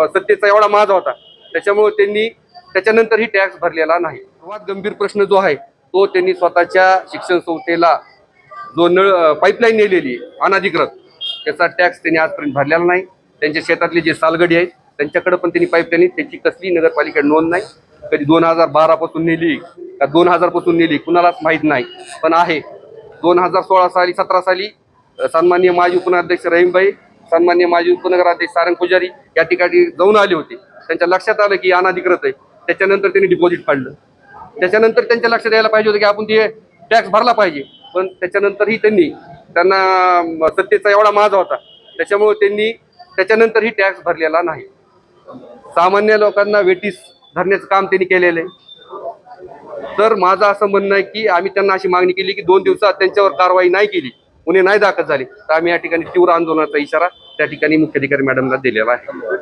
सत्तेचा एवढा माज होता, त्याच्यामुळे त्यांनी त्याच्यानंतरही टॅक्स भरलेला नाही. सर्वात गंभीर प्रश्न जो आहे तो त्यांनी स्वतःच्या शिक्षण संस्थेला जो पाईपलाईन नेलेली अनधिकृत, त्याचा टॅक्स त्यांनी आजपर्यंत भरलेला नाही. त्यांच्या शेतातले जे सालगडी आहेत त्यांच्याकडे पण त्यांनी पाईपलाईन, त्याची कसली नगरपालिकेत नोंद नाही. कधी 2012 पासून नेली का 2000 पासून नेली कुणालाच माहीत नाही, पण आहे 2016 साली 17 साली सन्माननीय माजी उपनगराध्यक्ष रहीमभाई, सन्माननीय माजी उपनगराध्यक्ष सारंग पुजारी या ठिकाणी जाऊन आले होते. त्यांच्या लक्षात आलं की अनधिकृत आहे. त्याच्यानंतर त्यांनी डिपॉझिट काढलं. त्याच्यानंतर त्यांच्या लक्षात यायला पाहिजे होतं की आपण ते टॅक्स भरला पाहिजे, पण त्याच्यानंतरही त्यांना सत्तेचा एवढा माज होता, त्याच्यामुळे त्यांनी त्याच्यानंतरही टॅक्स भरलेला नाही. सामान्य लोकांना वेटीस धरण्याचं काम त्यांनी केलेलं आहे. तर माझं असं म्हणणं आहे की आम्ही त्यांना अशी मागणी केली की 2 दिवसात त्यांच्यावर कारवाई नाही केली, गुन्हे नाही दाखल झाले तर आम्ही या ठिकाणी तीव्र आंदोलनाचा इशारा त्या ठिकाणी मुख्याधिकारी मॅडमला दिलेला आहे.